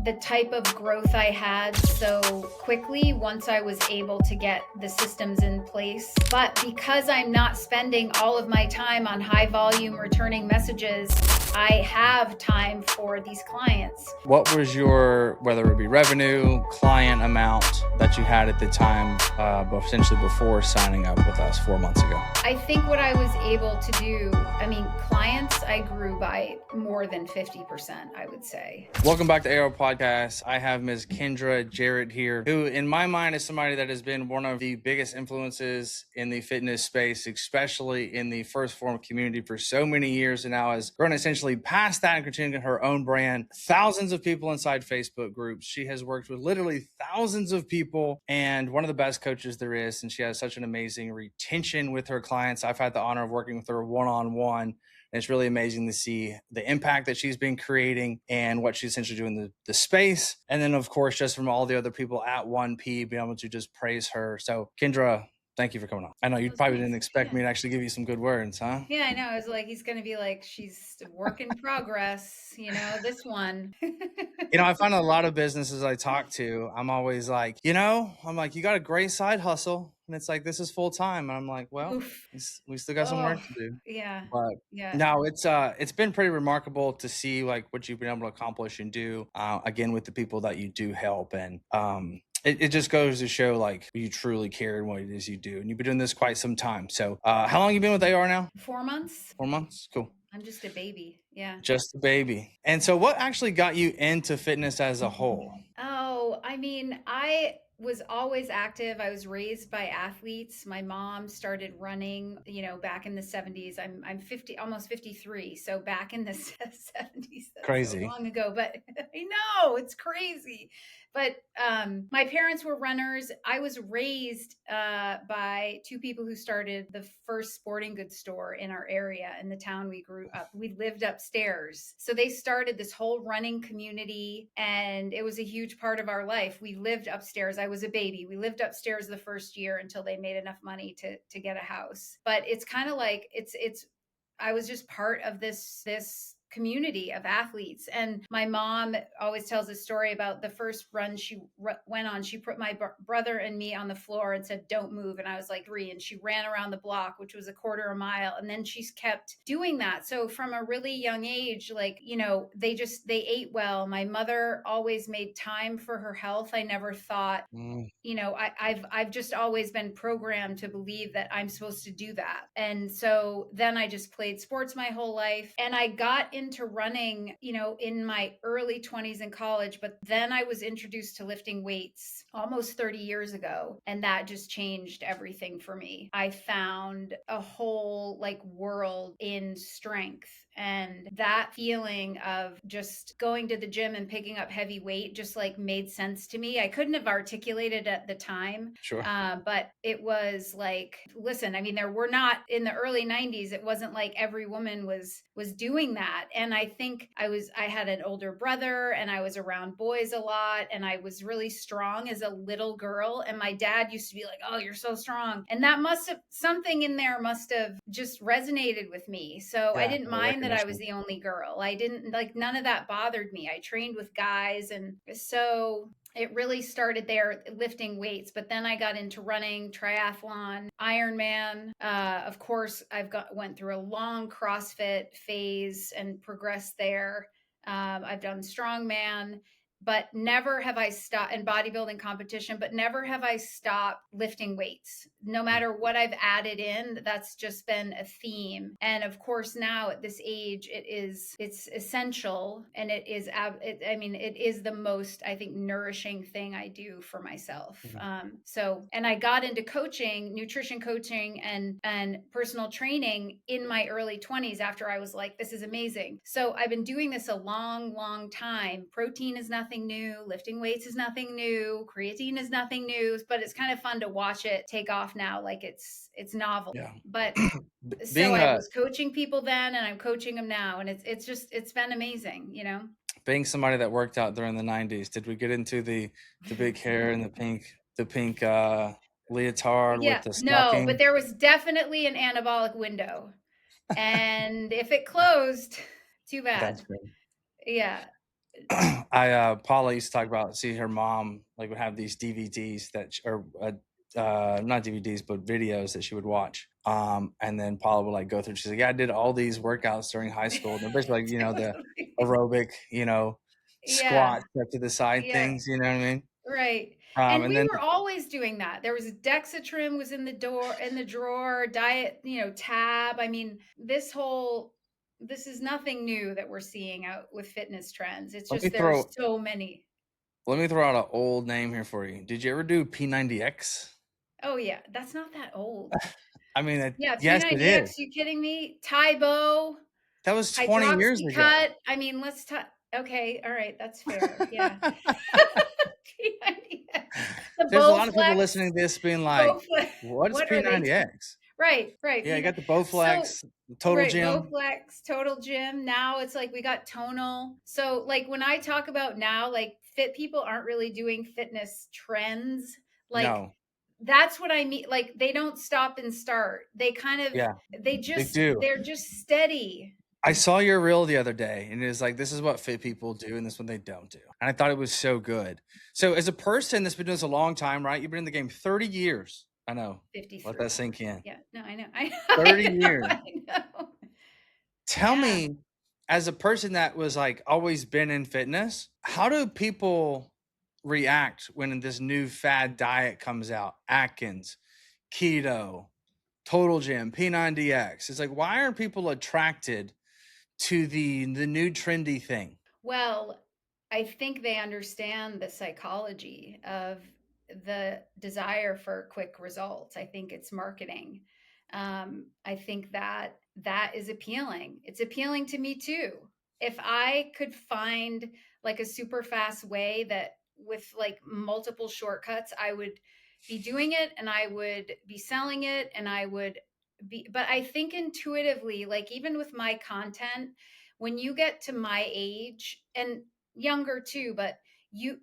the type of growth I had so quickly once I was able to get the systems in place. But because I'm not spending all of my time on high volume returning messages, I have time for these clients. What was your, whether it be revenue, client amount that you had at the time, essentially before signing up with us 4 months ago? I think what I was able to do, clients, I grew by more than 50%, I would say. Welcome back to AR Podcast. I have Ms. Kendra Jarrett here, who in my mind is somebody that has been one of the biggest influences in the fitness space, especially in the first form community for so many years, and now has grown essentially past that and continuing her own brand. Thousands of people inside Facebook groups. She has worked with literally thousands of people and one of the best coaches there is, and she has such an amazing retention with her clients. I've had the honor of working with her one-on-one. And it's really amazing to see the impact that she's been creating and what she's essentially doing in the space. And then, of course, just from all the other people at 1P, being able to just praise her. So, Kendra, thank you for coming on. I know you probably didn't expect me to actually give you some good words, huh? Yeah, I know. I was like, he's going to be like, she's a work in progress, this one. I find a lot of businesses I talk to, I'm always like, you got a great side hustle. And it's like, this is full time. And I'm like, well, we still got some work to do. Yeah. But no, it's been pretty remarkable to see like what you've been able to accomplish and do, again, with the people that you do help. And it just goes to show like you truly care in what it is you do. And you've been doing this quite some time. So how long have you been with AR now? 4 months. 4 months? Cool. I'm just a baby. Yeah. Just a baby. And so what actually got you into fitness as a whole? Oh, I was always active. I was raised by athletes. My mom started running, back in the 70s. I'm 50, almost 53. So back in the 70s, that's crazy. So long ago, but I know it's crazy. But my parents were runners. I was raised by two people who started the first sporting goods store in our area in the town we grew up. We lived upstairs. So they started this whole running community, and it was a huge part of our life. We lived upstairs. I was a baby. We lived upstairs the first year until they made enough money to get a house. But it's kind of like I was just part of this community of athletes. And my mom always tells a story about the first run she went on. She put my brother and me on the floor and said, "Don't move." And I was like 3, and she ran around the block, which was a quarter of a mile. And then she's kept doing that. So from a really young age, like, they ate well. My mother always made time for her health. I never thought, I've just always been programmed to believe that I'm supposed to do that. And so then I just played sports my whole life, and I got into running, in my early 20s in college. But then I was introduced to lifting weights almost 30 years ago. And that just changed everything for me. I found a whole world in strength. And that feeling of just going to the gym and picking up heavy weight just made sense to me. I couldn't have articulated at the time. Sure. But it was listen, there were not in the early 90s. It wasn't like every woman was doing that. And I think I had an older brother, and I was around boys a lot, and I was really strong as a little girl. And my dad used to be like, "Oh, you're so strong." And that something in there must have just resonated with me. So I didn't mind that I was the only girl. I didn't none of that bothered me. I trained with guys. And so it really started there, lifting weights. But then I got into running, triathlon, Ironman. Of course, went through a long CrossFit phase and progressed there. I've done strongman, but never have I stopped in bodybuilding competition, but never have I stopped lifting weights. No matter what I've added in, that's just been a theme. And of course, now at this age, it's essential. And it is the most, I think, nourishing thing I do for myself. And I got into coaching, nutrition coaching and personal training in my early 20s after I was like, this is amazing. So I've been doing this a long, long time. Protein is nothing new. Lifting weights is nothing new. Creatine is nothing new, but it's kind of fun to watch it take off now. Like it's novel. Yeah. But so I was coaching people then, and I'm coaching them now. And it's been amazing, Being somebody that worked out during the 90s, did we get into the big hair and the pink leotard with the stocking? No, but there was definitely an anabolic window. And if it closed, too bad. That's great. Yeah. Paula used to talk about, see, her mom like would have these DVDs that or not DVDs but videos that she would watch. And then Paula would like go through. She's like, yeah, I did all these workouts during high school. And they're basically like, the Totally. aerobic, Yeah. squat step to the side Yeah. things. You know what I mean? Right. And And we then were always doing that. There was Dexatrim was in the drawer, diet, tab. I mean, this is nothing new that we're seeing out with fitness trends. It's let me just there are throw so many. let me throw out an old name here for you. Did you ever do P90X? Oh yeah, that's not that old. I mean, Yeah, yes, it is. P90X, you kidding me? Tybo, That was 20 years ago. Hydroxycut. I mean, let's talk. Okay, all right, that's fair. Yeah. P90X. The There's a lot of people Bowflex. listening to this being like, Bowflex. "What's What are they P90X?" right, right, Yeah, I P9 got the so Bowflex, the Total right, Gym. Bowflex, Total Gym, now it's like we got Tonal. So, like, when I talk about now, like, fit people aren't really doing fitness trends, like, No, that's what I mean, like, they don't stop and start. They kind of yeah, they do. they're just steady. I saw your reel the other day, and it was like, "This is what fit people do, and this is what they don't do." And I thought it was so good. So, as a person that's been doing this a long time, right? You've been in the game 30 years. I know. Let that 53. sink in. Yeah, no, I know, I know, 30 I know, years. I know. Tell Yeah. me, as a person that was like always been in fitness, how do people react when this new fad diet comes out? Atkins, keto, Total Gym, P90X. It's like, why aren't people attracted to the new trendy thing? Well, I think they understand the psychology of the desire for quick results. I think it's marketing. I think that that is appealing. It's appealing to me too. If I could find like a super fast way that with like multiple shortcuts, I would be doing it and I would be selling it and I would be, but I think intuitively, like even with my content, when you get to my age and younger too, but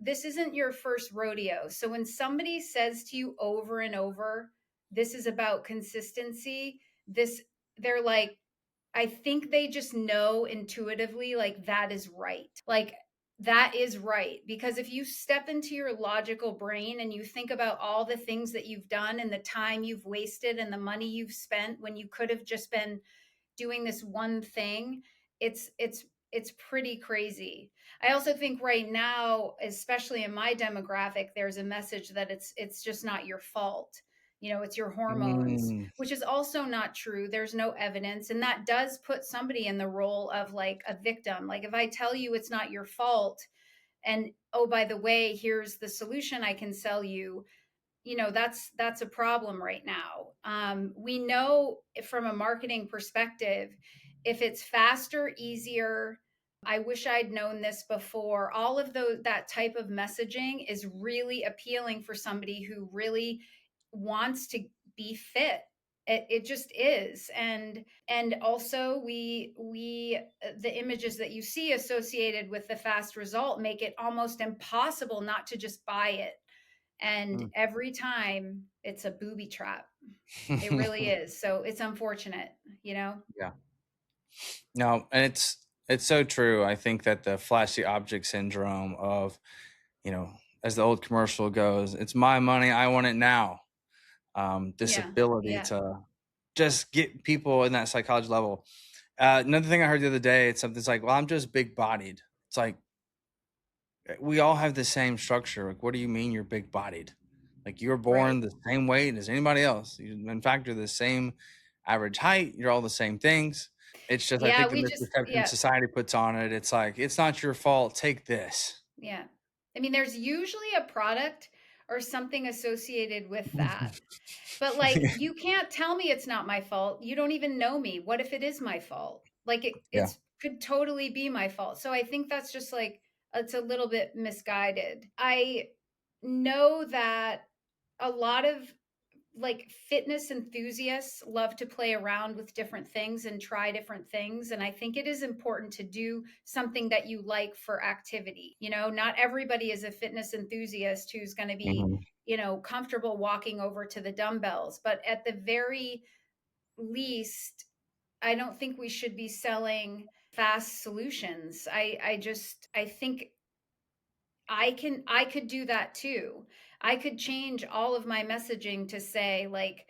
this isn't your first rodeo. So when somebody says to you over and over, this is about consistency, this they're like, I think they just know intuitively like that is right. Like that is right. Because if you step into your logical brain and you think about all the things that you've done and the time you've wasted and the money you've spent when you could have just been doing this one thing, it's pretty crazy. I also think right now, especially in my demographic, there's a message that it's just not your fault. It's your hormones, Mm, which is also not true. There's no evidence, and that does put somebody in the role of like a victim. Like if I tell you it's not your fault, and oh by the way, here's the solution I can sell you, that's a problem right now. We know from a marketing perspective, if it's faster, easier, I wish I'd known this before, all of those, that type of messaging is really appealing for somebody who really wants to be fit. It just is. And also we the images that you see associated with the fast result make it almost impossible not to just buy it, and mm. every time it's a booby trap. It really is. So it's unfortunate, you know? Yeah. No, and it's so true. I think that the flashy object syndrome of, you know, as the old commercial goes, it's my money, I want it now. This Yeah. ability Yeah. to just get people in that psychology level. Another thing I heard the other day, it's something, it's like, well, I'm just big bodied. It's like, we all have the same structure. Like, what do you mean you're big bodied? Like, you're Right. born the same weight as anybody else. In fact, you're the same average height. You're all the same things. It's just, I Yeah. think the We just, misperception yeah. society puts on it. It's like, it's not your fault. Take this. Yeah. I mean, there's usually a product or something associated with that. But like, you can't tell me it's not my fault. You don't even know me. What if it is my fault? Like Yeah. it's could totally be my fault. So I think that's just like it's a little bit misguided. I know that a lot of like fitness enthusiasts love to play around with different things and try different things, and I think it is important to do something that you like for activity. Not everybody is a fitness enthusiast who's going to be Mhm. comfortable walking over to the dumbbells, but at the very least, I don't think we should be selling fast solutions. I think I could do that too. I could change all of my messaging to say, like,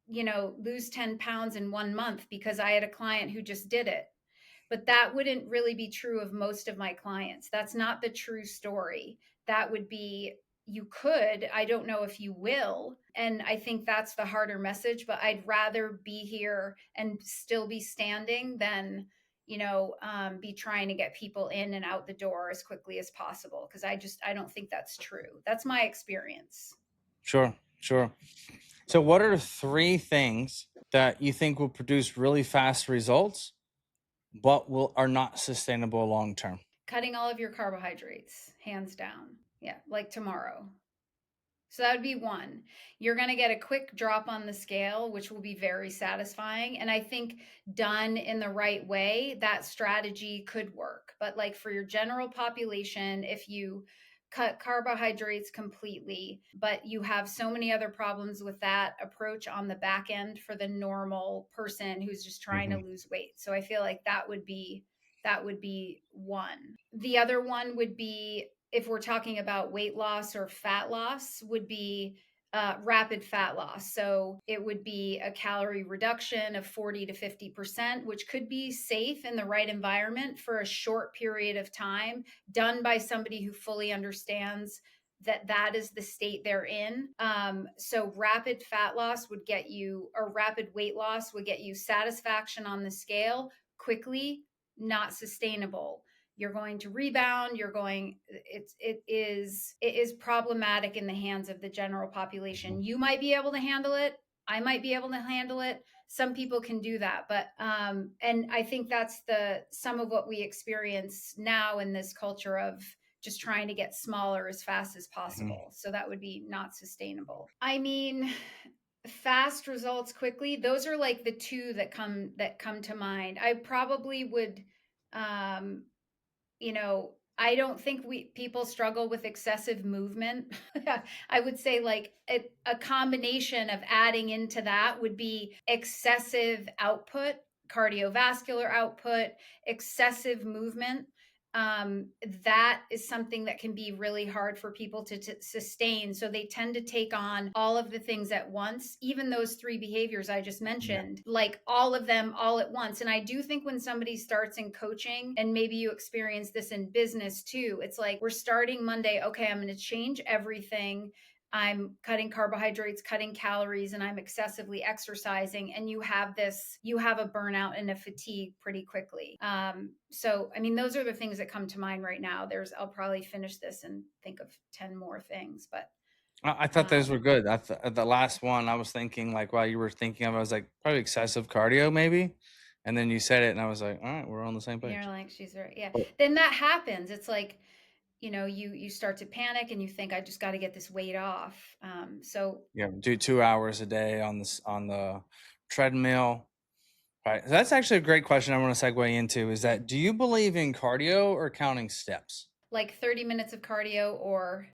lose 10 pounds in 1 month because I had a client who just did it. But that wouldn't really be true of most of my clients. That's not the true story. That would be, you could, I don't know if you will. And I think that's the harder message, but I'd rather be here and still be standing than, be trying to get people in and out the door as quickly as possible. Cause I don't think that's true. That's my experience. Sure, sure. So, what are three things that you think will produce really fast results, but will are not sustainable long term? Cutting all of your carbohydrates, hands down. Yeah, like tomorrow. So that would be one. You're going to get a quick drop on the scale, which will be very satisfying. And I think done in the right way, that strategy could work. But like for your general population, if you cut carbohydrates completely, but you have so many other problems with that approach on the back end for the normal person who's just trying to Hmm. lose weight. So I feel like that would be one. The other one would be, if we're talking about weight loss or fat loss, would be rapid fat loss. So it would be a calorie reduction of 40 to 50%, which could be safe in the right environment for a short period of time, done by somebody who fully understands that that is the state they're in. So rapid fat loss would get you, or rapid weight loss would get you satisfaction on the scale quickly, not sustainable. You're going to rebound. It is problematic in the hands of the general population. You might be able to handle it. I might be able to handle it. Some people can do that, but and I think that's the some of what we experience now in this culture of just trying to get smaller as fast as Hmm. possible. So that would be not sustainable. I mean, fast results quickly, those are like the two that come to mind. I probably would, um I don't think we people struggle with excessive movement. I would say like a combination of adding into that would be excessive output, cardiovascular output, excessive movement. That is something that can be really hard for people to sustain. So they tend to take on all of the things at once, even those three behaviors I just Yeah. mentioned, like all of them all at once. And I do think when somebody starts in coaching, and maybe you experience this in business too, it's like we're starting Monday. Okay, I'm going to change everything. I'm cutting carbohydrates, cutting calories, and I'm excessively exercising. And you have a burnout and a fatigue pretty quickly. So, I mean, those are the things that come to mind right now. I'll probably finish this and think of 10 more things, but I thought those were um, good. The last one, I was thinking, like, while you were thinking of, it, I was like, probably excessive cardio, maybe. And then you said it, and I was like, all right, we're on the same you're page. like, she's right. Yeah. But Then that happens. It's like, you start to panic and you think, I just got to get this weight off. So yeah, do 2 hours a day on the treadmill. Right. So that's actually a great question I want to segue into is that do you believe in cardio or counting steps like 30 minutes of cardio or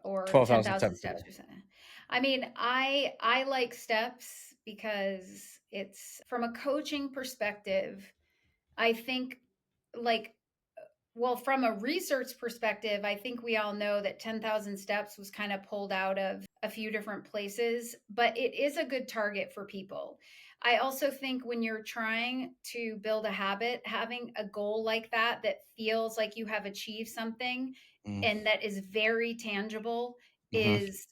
or 12,000 10,000 steps a steps day? or something. I mean, I like steps because it's from a coaching perspective. I think, like, well, from a research perspective, I think we all know that 10,000 steps was kind of pulled out of a few different places, but it is a good target for people. I also think when you're trying to build a habit, having a goal like that feels like you have achieved something Mm, and that is very tangible hmm. is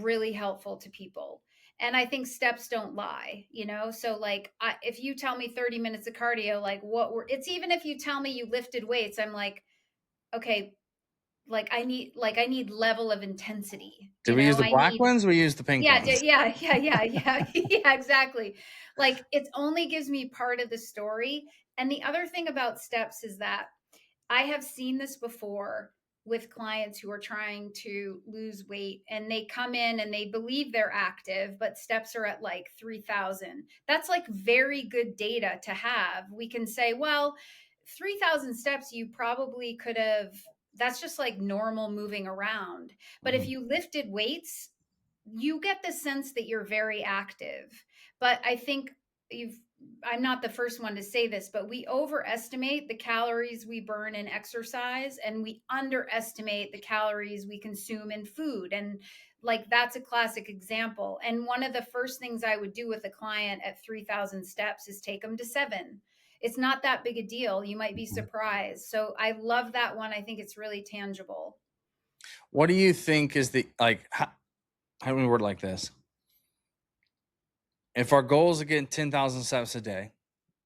really helpful to people. And I think steps don't lie, so like if you tell me 30 minutes of cardio, like it's even if you tell me you lifted weights, I'm like, okay, like I need level of intensity, Did we use the I black need. ones? We used the pink Yeah, ones. yeah, yeah, yeah, yeah, yeah, exactly. Like it only gives me part of the story. And the other thing about steps is that I have seen this before with clients who are trying to lose weight, and they come in and they believe they're active, but steps are at like 3,000. That's like very good data to have. We can say, well, 3,000 steps, you probably could have, that's just like normal moving around. But if Mhm. you lifted weights, you get the sense that you're very active. But I think you've I'm not the first one to say this, but we overestimate the calories we burn in exercise and we underestimate the calories we consume in food. And like that's a classic example. And one of the first things I would do with a client at 3,000 steps is take them to 7. It's not that big a deal. You might be surprised. So I love that one. I think it's really tangible. What do you think is the like? How do we word like this? If our goal is to get 10,000 steps a day,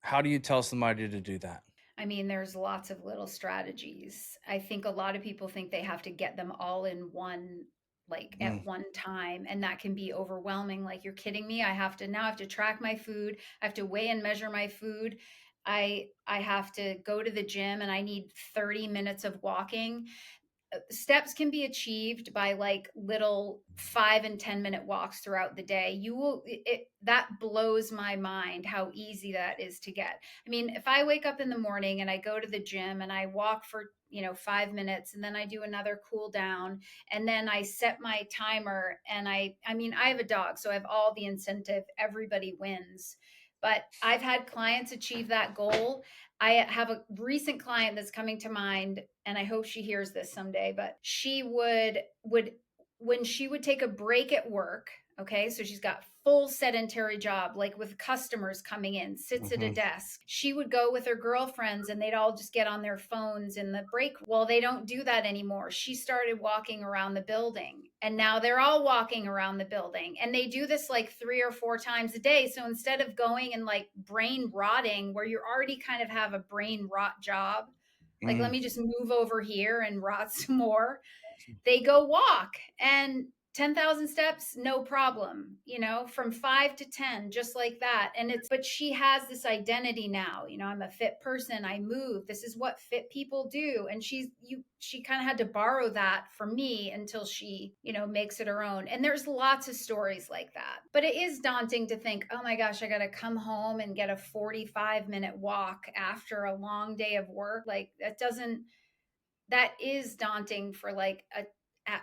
how do you tell somebody to do that? I mean, there's lots of little strategies. I think a lot of people think they have to get them all in one, like Mm, at one time, and that can be overwhelming. Like, you're kidding me. I have to track my food. I have to weigh and measure my food. I have to go to the gym and I need 30 minutes of walking. Steps can be achieved by like little 5 and 10 minute walks throughout the day. You will that blows my mind how easy that is to get. I mean, if I wake up in the morning and I go to the gym and I walk for 5 minutes and then I do another cool down and then I set my timer and I mean I have a dog, so I have all the incentive. Everybody wins. But I've had clients achieve that goal. I have a recent client that's coming to mind, and I hope she hears this someday, but she would when she would take a break at work, okay? So she's got full sedentary job, like with customers coming in, sits at a mhm. desk. She would go with her girlfriends and they'd all just get on their phones in the break. Well, they don't do that anymore. She started walking around the building and now they're all walking around the building and they do this like 3 or 4 times a day. So instead of going and like brain rotting where you already kind of have a brain rot job, like let Mm. me just move over here and rot some more, they go walk and 10,000 steps, no problem, from 5 to 10, just like that. But she has this identity now, I'm a fit person. I move. This is what fit people do. And she kind of had to borrow that from me until she, makes it her own. And there's lots of stories like that. But it is daunting to think, oh my gosh, I got to come home and get a 45-minute walk after a long day of work. Like that is daunting for like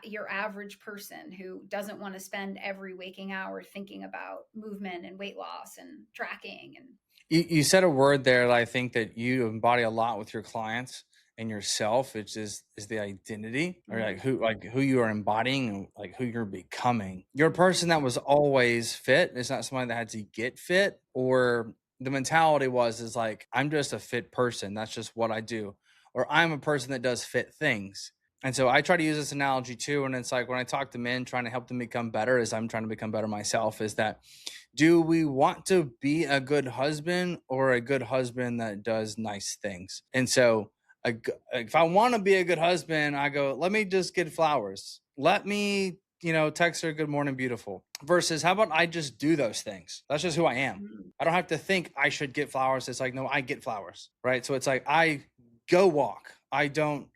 your average person who doesn't want to spend every waking hour thinking about movement and weight loss and tracking and You said a word there that I think that you embody a lot with your clients and yourself, which is the identity, or mm, like who you are embodying and like who you're becoming. You're a person that was always fit. It's not somebody that had to get fit, or the mentality is like, I'm just a fit person. That's just what I do. Or I'm a person that does fit things. And so I try to use this analogy too. And it's like when I talk to men trying to help them become better, as I'm trying to become better myself, is that do we want to be a good husband or a good husband that does nice things? And so, if I want to be a good husband, I go, let me just get flowers. Let me, text her good morning, beautiful. Versus, how about I just do those things? That's just who I am. mm. I don't have to think I should get flowers. It's like, no, I get flowers, right? So it's like, I go walk. I don't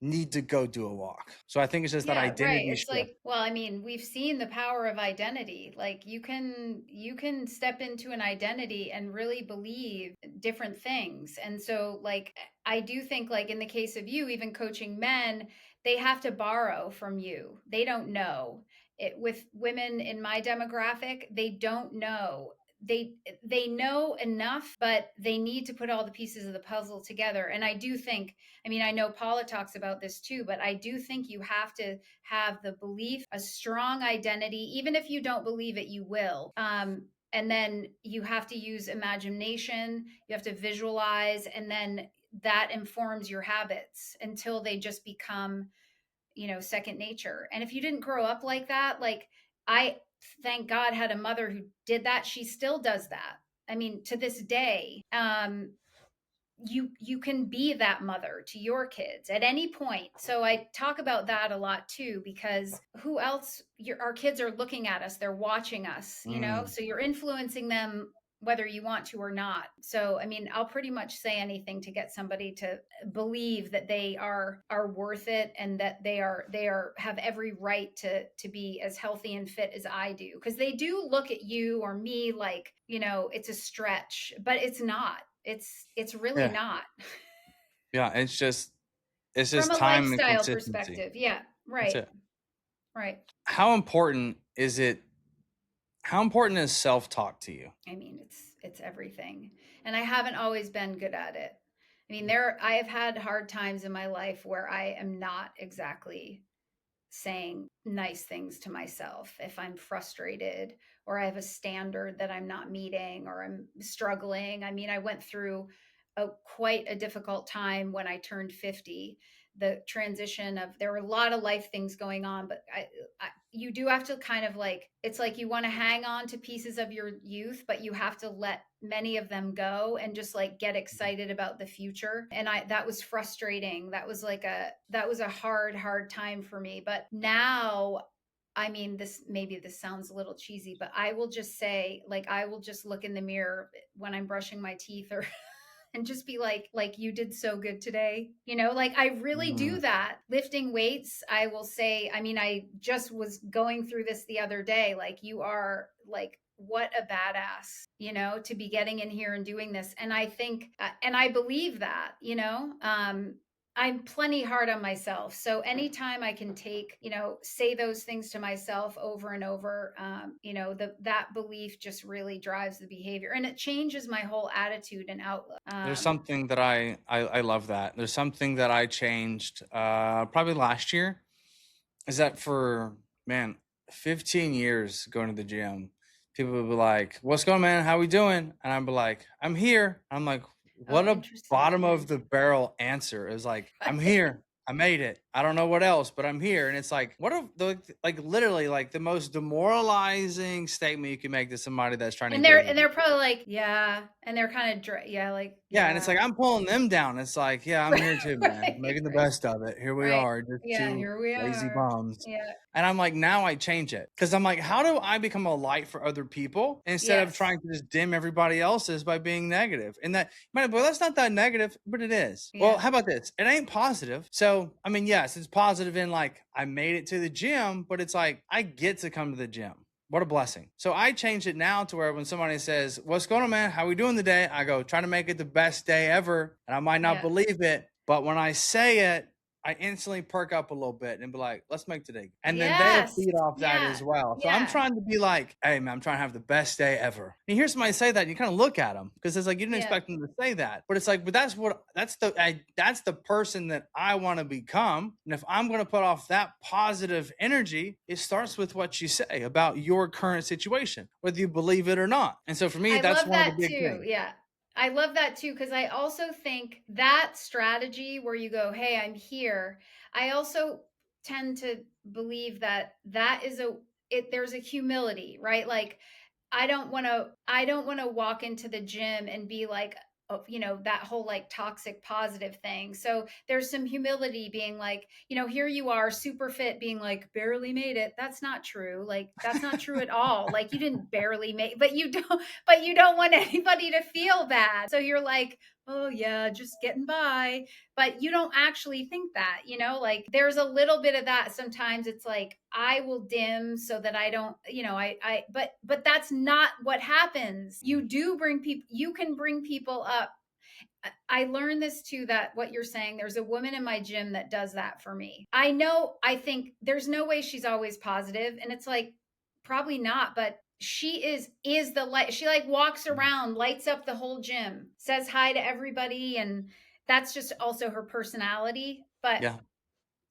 need to go do a walk. So I think it's just that Yeah, right. identity It's shift. like, well, I mean, we've seen the power of identity. Like you can step into an identity and really believe different things. And so like I do think like in the case of you, even coaching men, they have to borrow from you. They don't know. With women in my demographic, they don't know. They know enough, but they need to put all the pieces of the puzzle together. And I do think, I mean, I know Paula talks about this too, but I do think you have to have the belief, a strong identity. Even if you don't believe it, you will. And then you have to use imagination, you have to visualize, and then that informs your habits until they just become, second nature. And if you didn't grow up like that, like I thank God had a mother who did that. She still does that. I mean, to this day, you can be that mother to your kids at any point. So I talk about that a lot too, because who else, our kids are looking at us, they're watching us, Mm. so you're influencing them whether you want to or not. So I mean, I'll pretty much say anything to get somebody to believe that they are worth it and that they are have every right to be as healthy and fit as I do, because they do look at you or me like, it's a stretch, but it's not. It's really Yeah. not. Yeah. It's From just a time and lifestyle consistency. perspective. Yeah, That's right. it. Right. How important is it? How important is self talk to you? I mean, it's everything. And I haven't always been good at it. I mean, I have had hard times in my life where I am not exactly saying nice things to myself if I'm frustrated or I have a standard that I'm not meeting or I'm struggling. I mean, I went through quite a difficult time when I turned 50. The transition of there were a lot of life things going on, but you do have to kind of like, it's like you want to hang on to pieces of your youth, but you have to let many of them go and just like get excited about the future. And that was frustrating. That was a hard time for me. But now, I mean, this sounds a little cheesy, but I will just say, like, I will just look in the mirror when I'm brushing my teeth or and just be like you did so good today, like I really do Mm. that. Lifting weights, I will say, I mean, I just was going through this the other day, like, you are like, what a badass, to be getting in here and doing this. And I think and I believe that, I'm plenty hard on myself. So anytime I can take, say those things to myself over and over, that belief just really drives the behavior, and it changes my whole attitude and outlook. There's something that I love that. There's something that I changed probably last year. Is that for, man, 15 years going to the gym, people would be like, "What's going on, man? How we doing?" And I'd be like, "I'm here." I'm like, Oh, what a bottom of interesting. the barrel answer. It was like, "I'm Right. here. I made it. I don't know what else, but I'm here." And it's like, what a like literally like the most demoralizing statement you can make to somebody that's trying to And they're engage with and you. they're probably like, yeah, and they're kind of yeah, like, Yeah, and it's yeah. like I'm pulling them down. It's like, yeah, I'm here too, man. Right, Making the right, best of it. Here we right. are, just Yeah, two here we lazy are. bums. Yeah. And I'm like, now I change it. Because I'm like, how do I become a light for other people instead of Yes. trying to just dim everybody else's by being negative? And that, man, well, that's not that negative, but it is. Well, Yeah. how about this? It ain't positive. So, I mean, yes, it's positive in like I made it to the gym, but it's like I get to come to the gym. What a blessing. So I changed it now to where when somebody says, "What's going on, man? How we doing today?" I go, "Trying to make it the best day ever." And I might not Yeah. believe it, but when I say it, I instantly perk up a little bit and be like, "Let's make today." And then they'll Yes. feed off that Yeah. as well. So I'm Yeah. trying to be like, "Hey, man, I'm trying to have the best day ever." And you hear somebody say that, and you kind of look at them because it's like you didn't Yeah. expect them to say that, but it's like, but that's the person that I want to become. And if I'm going to put off that positive energy, it starts with what you say about your current situation, whether you believe it or not. And so for me, I that's love one of the that big too. things. Yeah. I love that too, because I also think that strategy where you go, "Hey, I'm here." I also tend to believe that that is there's a humility, right? Like, I don't want to walk into the gym and be like, oh, that whole like toxic positive thing. So there's some humility being like, here you are super fit, being like, barely made it. That's not true. Like, that's not true at all. Like, you didn't barely make, but you don't want anybody to feel bad. So you're like, "Oh yeah, just getting by." But you don't actually think that, like, there's a little bit of that. Sometimes it's like I will dim so that I don't, but that's not what happens. You can bring people up. I learned this too, that what you're saying, there's a woman in my gym that does that for me. I think there's no way she's always positive, and it's like, probably not, but she is the light. She like walks around, lights up the whole gym, says hi to everybody, and that's just also her personality, but Yeah.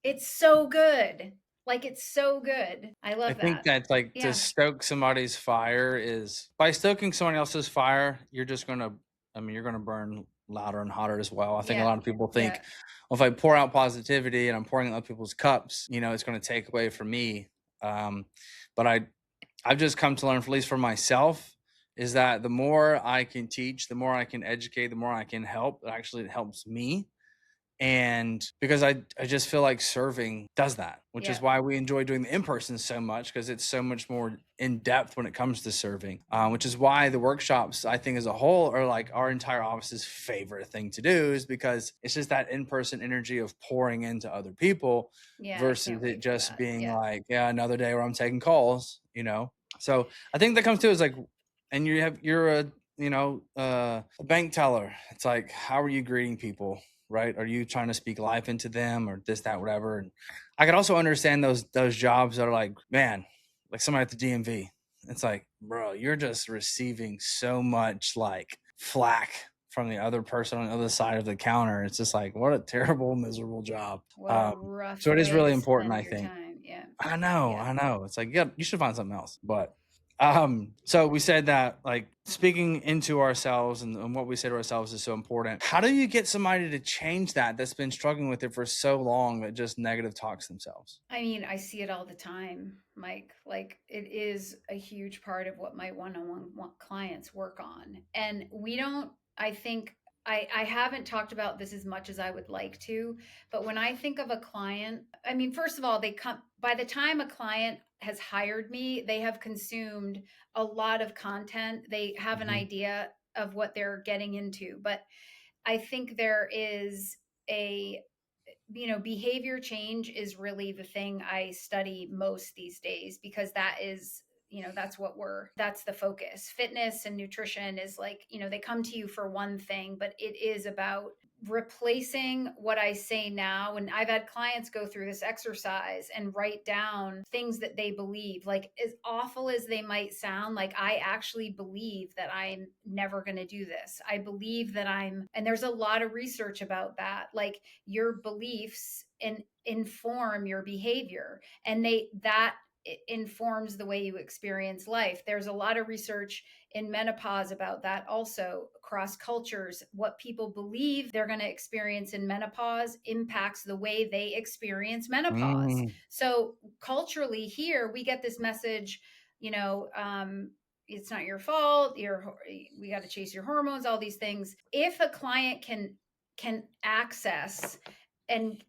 it's so good. Like, it's so good. I I love think that. that like to Yeah. stoke somebody's fire is by stoking someone else's fire, you're just gonna, I mean, you're gonna burn louder and hotter as well. I think a Yeah. lot of people Yeah. think, well, if I pour out positivity and I'm pouring out people's cups, it's gonna take away from me. Um, but I've just come to learn, at least for myself, is that the more I can teach, the more I can educate, the more I can help. Actually, it helps me. And because I just feel like serving does that, which Yeah. is why we enjoy doing the in-person so much, because it's so much more in depth when it comes to serving, which is why the workshops, I think, as a whole, are like our entire office's favorite thing to do, is because it's just that in-person energy of pouring into other people Yeah. I versus can't it wait for just that. being Yeah. like, yeah, another day where I'm taking calls. So I think that comes to is like, and you're a bank teller. It's like, how are you greeting people? Right? Are you trying to speak life into them or this, that, whatever? And I could also understand those jobs that are like, man, like somebody at the DMV. It's like, bro, you're just receiving so much like flack from the other person on the other side of the counter. It's just like, what a terrible, miserable job. What a rough So it is way really to important, spend I your think. time. Yeah. I know, Yeah. I know. It's like, yeah, you should find something else. But so we said that like speaking into ourselves and what we say to ourselves is so important. How do you get somebody to change that that's been struggling with it for so long that just negative talks themselves? I mean, I see it all the time, Mike. Like, it is a huge part of what my one on one clients work on. And we don't, I think, I haven't talked about this as much as I would like to, but when I think of a client, I mean, first of all, they come, by the time a client has hired me, they have consumed a lot of content. They have an Hmm. idea of what they're getting into. But I think there is a behavior change is really the thing I study most these days, because that is, that's the focus. Fitness and nutrition is like, they come to you for one thing, but it is about replacing what I say now. And I've had clients go through this exercise and write down things that they believe, like, as awful as they might sound, like, I actually believe that I'm never going to do this. I believe that and there's a lot of research about that. Like, your beliefs inform your behavior, and that informs the way you experience life. There's a lot of research in menopause about that also. Across cultures, what people believe they're going to experience in menopause impacts the way they experience menopause. Mm. So culturally here, we get this message, you know it's not your fault, we got to chase your hormones, all these things. If a client can access and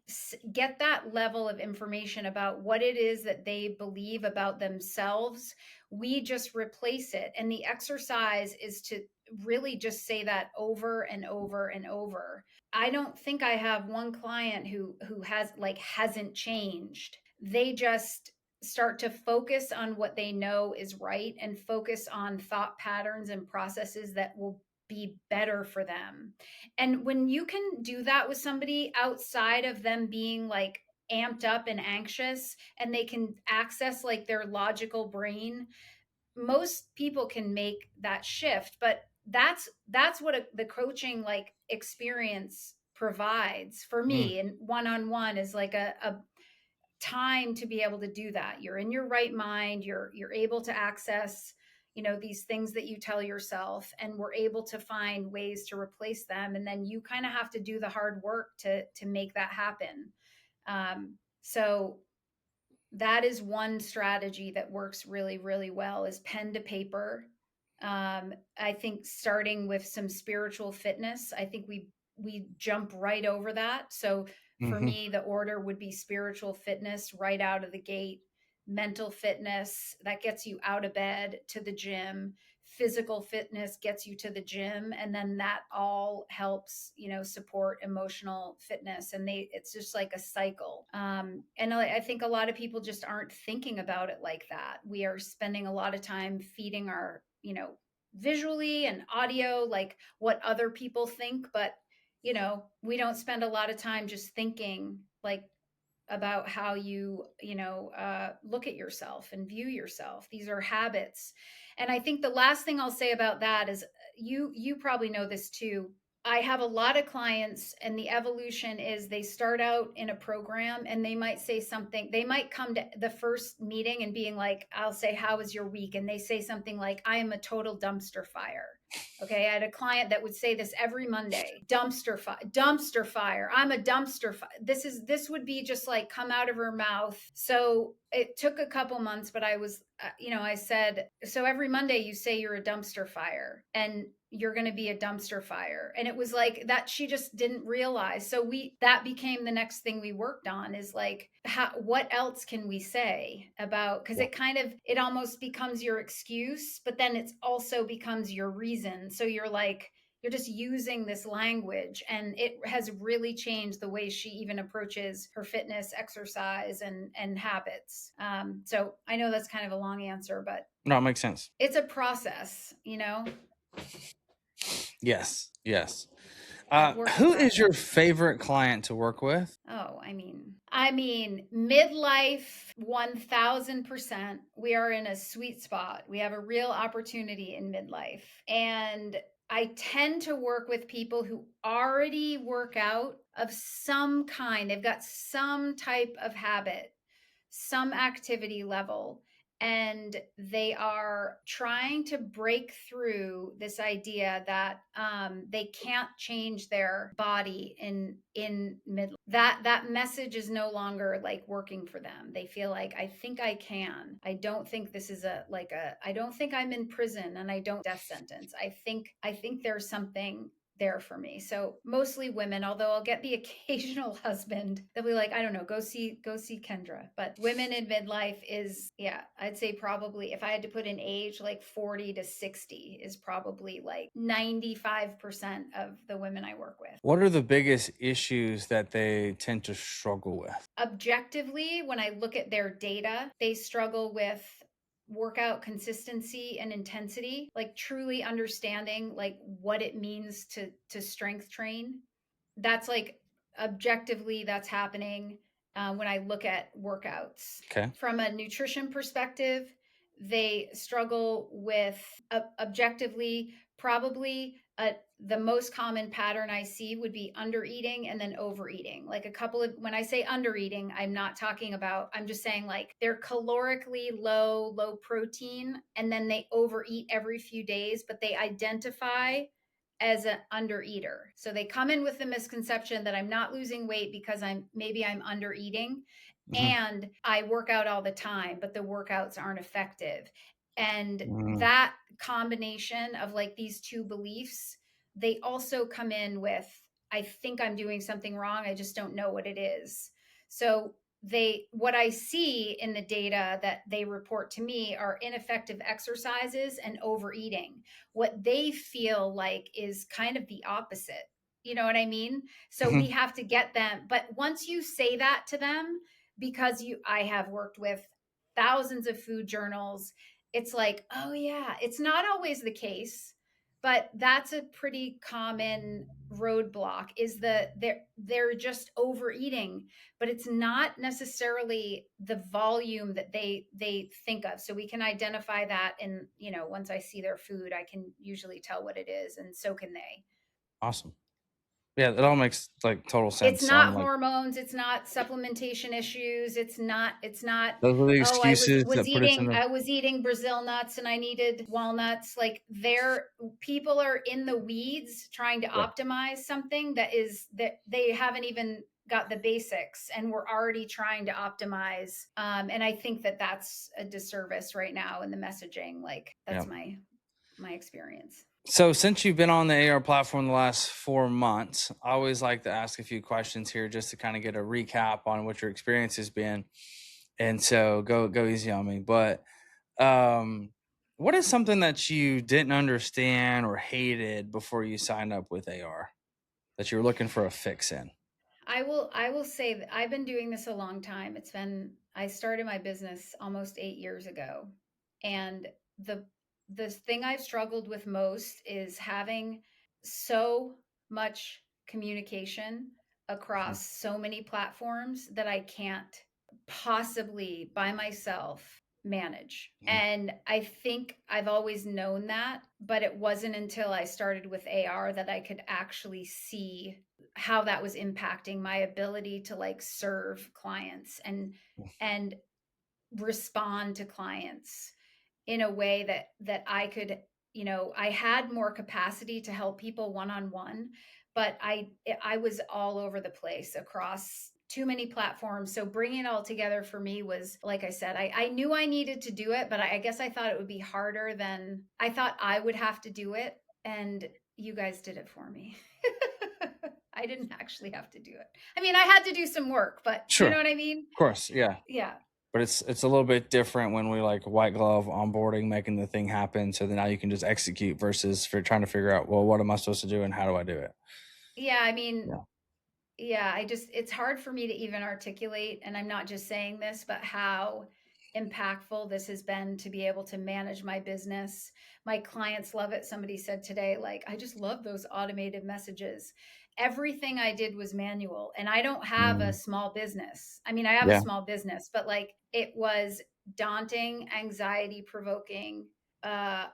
get that level of information about what it is that they believe about themselves, we just replace it. And the exercise is to really just say that over and over and over. I don't think I have one client who hasn't changed. They just start to focus on what they know is right, and focus on thought patterns and processes that will be better for them. And when you can do that with somebody outside of them being like amped up and anxious, and they can access like their logical brain, most people can make that shift. But that's what the coaching like experience provides for Mm. me. And one-on-one is like a time to be able to do that. You're in your right mind, you're able to access these things that you tell yourself, and we're able to find ways to replace them. And then you kind of have to do the hard work to make that happen. So that is one strategy that works really, really well, is pen to paper. I think starting with some spiritual fitness, I think we jump right over that. So for Hmm. me, the order would be spiritual fitness right out of the gate, mental fitness that gets you out of bed to the gym, physical fitness gets you to the gym, and then that all helps support emotional fitness. And it's just like a cycle. And I think a lot of people just aren't thinking about it like that. We are spending a lot of time feeding our visually and audio, like what other people think. But we don't spend a lot of time just thinking like about how look at yourself and view yourself. These are habits. And I think the last thing I'll say about that is, you probably know this too. I have a lot of clients, and the evolution is they start out in a program, and they might say something. They might come to the first meeting and being like, I'll say, how was your week? And they say something like, I am a total dumpster fire. Okay, I had a client that would say this every Monday: dumpster fire. I'm a dumpster fire. This would be just like come out of her mouth. So it took a couple months, but I said, so every Monday you say you're a dumpster fire, and you're going to be a dumpster fire. And it was like that, she just didn't realize. So that became the next thing we worked on, is like, what else can we say about, because it almost becomes your excuse, but then it's also becomes your reason. So you're just using this language, and it has really changed the way she even approaches her fitness, exercise, and habits. So I know that's kind of a long answer, but No, it makes sense. it's a process. Yes, yes. I've worked Who with all is of them. your favorite client to work with? Oh, I mean, midlife 1000%. We are in a sweet spot. We have a real opportunity in midlife. And I tend to work with people who already work out of some kind. They've got some type of habit, some activity level, and they are trying to break through this idea that they can't change their body in mid. That message is no longer like working for them. They feel like, I think I can. I don't think this is a like a. I don't think I'm in prison, and I don't death sentence. I think there's something there for me. So mostly women, although I'll get the occasional husband that'll be like, I don't know, go see Kendra. But women in midlife is, yeah, I'd say probably if I had to put an age, like 40 to 60 is probably like 95% of the women I work with. What are the biggest issues that they tend to struggle with? Objectively, when I look at their data, they struggle with workout consistency and intensity, like truly understanding like what it means to strength train. That's like objectively that's happening when I look at workouts. Okay. From a nutrition perspective, they struggle with objectively probably the most common pattern I see would be under eating and then overeating. Like a couple of, when I say under eating, I'm not talking about, I'm just saying like they're calorically low protein, and then they overeat every few days, but they identify as an under eater. So they come in with the misconception that I'm not losing weight because I'm under eating, Hmm. and I work out all the time, but the workouts aren't effective. And Mm. that combination of like these two beliefs, they also come in with, I think I'm doing something wrong. I just don't know what it is. So what I see in the data that they report to me are ineffective exercises and overeating. What they feel like is kind of the opposite. You know what I mean? So we Mhm. have to get them. But once you say that to them, because I have worked with thousands of food journals, it's like, oh yeah, it's not always the case, but that's a pretty common roadblock, is they're just overeating, but it's not necessarily the volume that they think of. So we can identify that, and once I see their food, I can usually tell what it is, and so can they. Awesome. Yeah, it all makes like total It's sense. not I'm like, hormones, it's not supplementation issues, it's not, those are the oh, I was excuses was that put us in eating the. I was eating Brazil nuts and I needed walnuts. Like, people are in the weeds trying to Yeah. optimize something that they haven't even got the basics, and we're already trying to optimize. And I think that that's a disservice right now in the messaging. Like, Yeah. that's my experience. So since you've been on the AR platform the last 4 months, I always like to ask a few questions here just to kind of get a recap on what your experience has been. And so go easy on me. But um, what is something that you didn't understand or hated before you signed up with AR that you were looking for a fix in? I will say that I've been doing this a long time. I started my business almost 8 years ago. And the thing I've struggled with most is having so much communication Mhm. across so many platforms that I can't possibly by myself manage. Mhm. And I think I've always known that, but it wasn't until I started with AR that I could actually see how that was impacting my ability to like serve clients and respond to clients in a way that I could, I had more capacity to help people one on one, but I was all over the place across too many platforms. So bringing it all together for me was, like I said, I knew I needed to do it, but I guess I thought it would be harder than I thought I would have to do it. And you guys did it for me. I didn't actually have to do it. I mean, I had to do some work, but you Sure, know of what I mean? course, yeah. Yeah. But it's a little bit different when we like white glove onboarding, making the thing happen. So then now you can just execute versus for trying to figure out, well, what am I supposed to do and how do I do it? Yeah, I mean, Yeah. yeah, it's hard for me to even articulate, and I'm not just saying this, but how impactful this has been to be able to manage my business. My clients love it. Somebody said today, like, I just love those automated messages. Everything I did was manual, and I don't have a Mm, small business. I mean, I have a yeah. small business, but like it was daunting, anxiety provoking,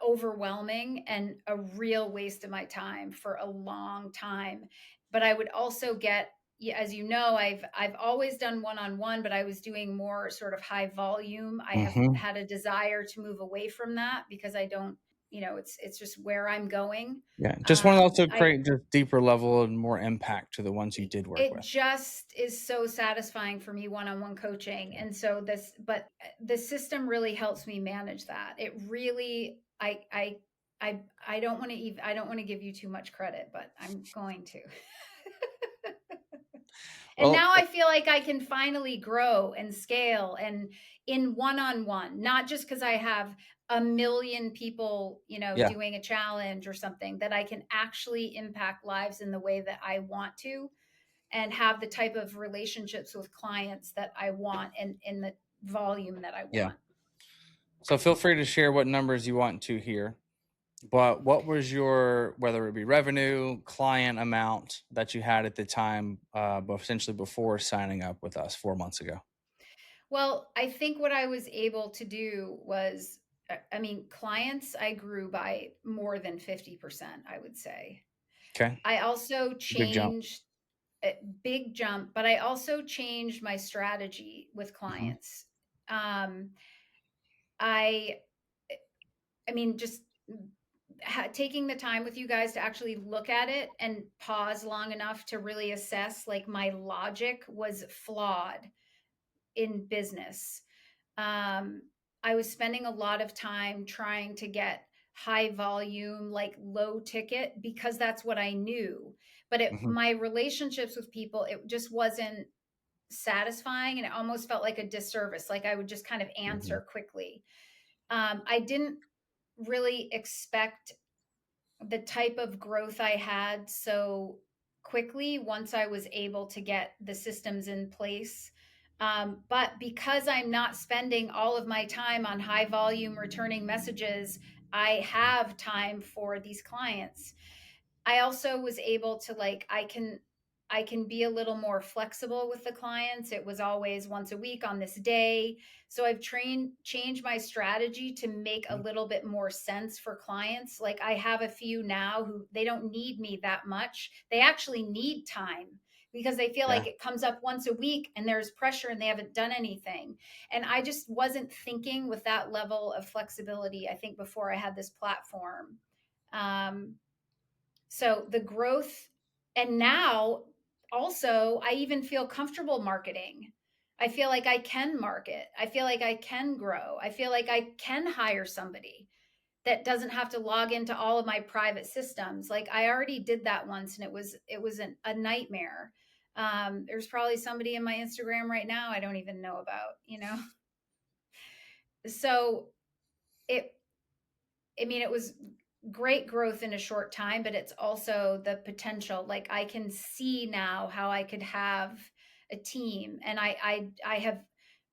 overwhelming, and a real waste of my time for a long time. But I would also get, yeah, as you know, I've always done one-on-one, but I was doing more sort of high volume. I have Hmm. had a desire to move away from that because I don't, it's just where I'm going. Yeah. Just want to also I create just deeper level and more impact to the ones you did work it with. just is so satisfying for me one-on-one coaching. And so the system really helps me manage that. It really, I don't want to even, I don't want to give you too much credit, but I'm going to. And Well, now I feel like I can finally grow and scale and in one-on-one, not just because I have a million people, yeah. doing a challenge or something, that I can actually impact lives in the way that I want to and have the type of relationships with clients that I want and in the volume that I Yeah. want. So feel free to share what numbers you want to hear. But what was your, whether it be revenue, client amount that you had at the time, but essentially before signing up with us 4 months ago? Well, I think what I was able to do was, I mean, clients I grew by more than 50%, I would say. Okay. I also It's a big jump. changed a big jump, but I also changed my strategy with Hmm. clients. Um, I, I mean, just taking the time with you guys to actually look at it and pause long enough to really assess, like, my logic was flawed in business. um, I was spending a lot of time trying to get high volume, like low ticket, because that's what I knew. But Hmm. my relationships with people, it just wasn't satisfying, and it almost felt like a disservice. Like I would just kind of Hmm. answer quickly. I didn't really expect the type of growth I had so quickly once I was able to get the systems in place. But because I'm not spending all of my time on high volume returning messages, I have time for these clients. I also was able to, like, I can be a little more flexible with the clients. It was always once a week on this day. So I've changed my strategy to make a little bit more sense for clients. Like I have a few now who they don't need me that much. They actually need time because they feel Yeah. like it comes up once a week and there's pressure and they haven't done anything. And I just wasn't thinking with that level of flexibility, I think, before I had this platform. Um, so the growth, and now also I even feel comfortable marketing. I feel like I can market. I feel like I can grow. I feel like I can hire somebody that doesn't have to log into all of my private systems. Like I already did that once and it was a nightmare. There's probably somebody in my Instagram right now I don't even know about. So it I mean, it was great growth in a short time, but it's also the potential. Like I can see now how I could have a team, and I have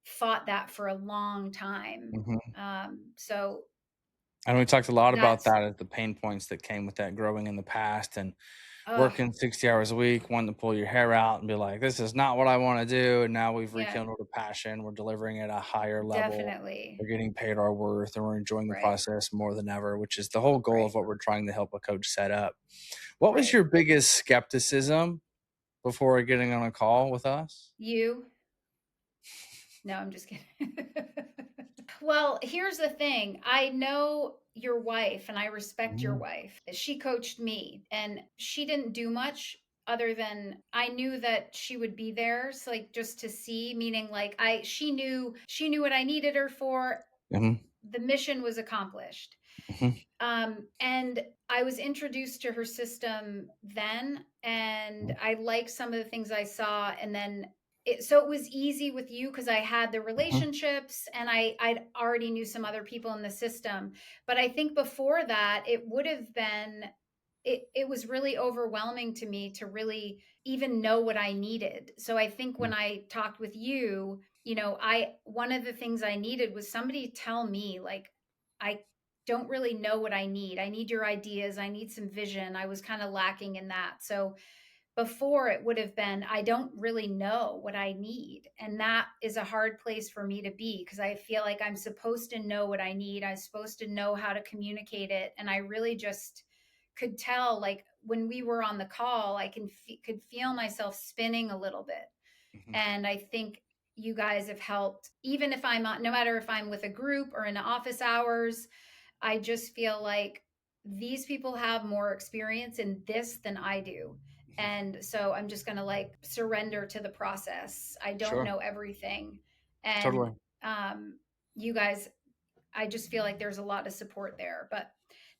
fought that for a long time. Hmm. So And we talked a lot about that's that as the pain points that came with that growing in the past and oh working 60 hours a week, wanting to pull your hair out and be like, this is not what I want to do. And now we've yeah, rekindled a passion. We're delivering at a higher level. definitely We're getting paid our worth and we're enjoying the right, process more than ever, which is the whole goal of right, what we're trying to help a coach set up. What was right. your biggest skepticism before getting on a call with us? You? No, I'm just kidding. Well, here's the thing. I know your wife and I respect your Mhm. wife. She coached me and she didn't do much other than I knew that she would be there. So like just to see, meaning like she knew what I needed her for. Mhm. The mission was accomplished. Mhm. And I was introduced to her system then, and I liked some of the things I saw. And then so it was easy with you because I had the Mhm. relationships and I'd already knew some other people in the system. But I think before that, it would have been, it was really overwhelming to me to really even know what I needed. So I think when Mhm. I talked with you, I one of the things I needed was somebody to tell me, like, I don't really know what I need. I need your ideas. I need some vision. I was kind of lacking in that. So before it would have been, I don't really know what I need. And that is a hard place for me to be because I feel like I'm supposed to know what I need. I'm supposed to know how to communicate it. And I really just could tell, like, when we were on the call, could feel myself spinning a little bit. Mhm. And I think you guys have helped, even if no matter if I'm with a group or in office hours, I just feel like these people have more experience in this than I do. Mhm. And so I'm just going to like surrender to the process. I don't Sure. know everything. And Totally. um, you guys, I just feel like there's a lot of support there. But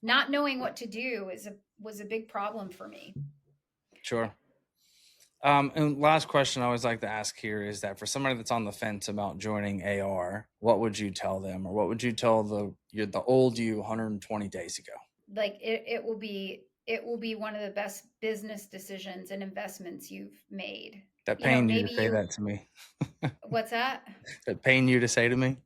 not knowing what to do was a big problem for me. Sure. And last question I always like to ask here is that for somebody that's on the fence about joining AR, what would you tell them, or what would you tell the old you 120 days ago? Like it will be one of the best business decisions and investments you've made. That pain you to Maybe say you that to me. what's that? That pain you to say to me.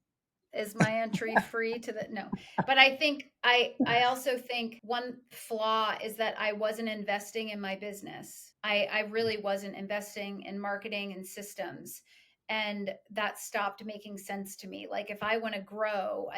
Is my entry free to the no? But I also think one flaw is that I wasn't investing in my business. I really wasn't investing in marketing and systems, and that stopped making sense to me. Like if I want to grow,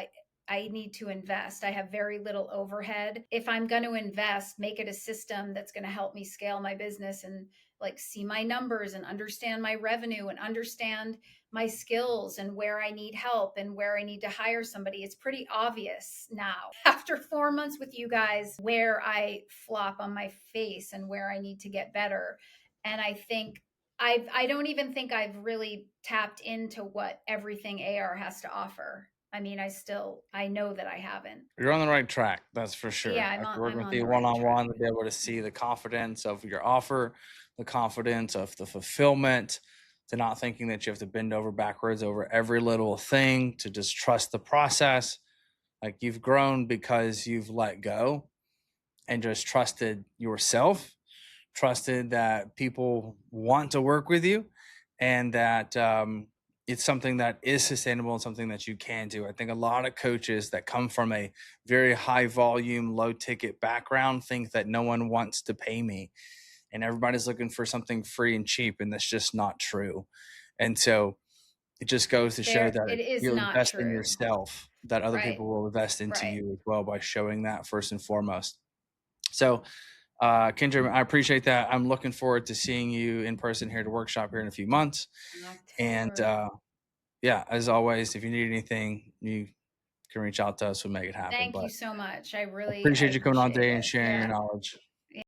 I need to invest. I have very little overhead. If I'm going to invest, make it a system that's going to help me scale my business and like see my numbers and understand my revenue and understand my skills and where I need help and where I need to hire somebody. It's pretty obvious now, after 4 months with you guys, where I flop on my face and where I need to get better. And I think I don't even think I've really tapped into what everything AR has to offer. I mean, I know that I haven't. You're on the right track, that's for sure. Yeah, After working I'm with on you the one right on track. one, to be able to see the confidence of your offer, the confidence of the fulfillment, to not thinking that you have to bend over backwards over every little thing, to just trust the process. Like you've grown because you've let go and just trusted yourself, trusted that people want to work with you, and that it's something that is sustainable and something that you can do. I think a lot of coaches that come from a very high volume, low ticket background think that no one wants to pay me and everybody's looking for something free and cheap, and that's just not true. And so it just goes to show There, that it is you not invest in true. yourself, that other Right, people will invest into right. you as well by showing that first and foremost. So, Kendra, I appreciate that. I'm looking forward to seeing you in person here at the workshop here in a few months. In And October. yeah, as always, if you need anything, you can reach out to us. We'll make it happen. Thank But you so much. I appreciate you coming on appreciate today and it. sharing your Yeah. knowledge.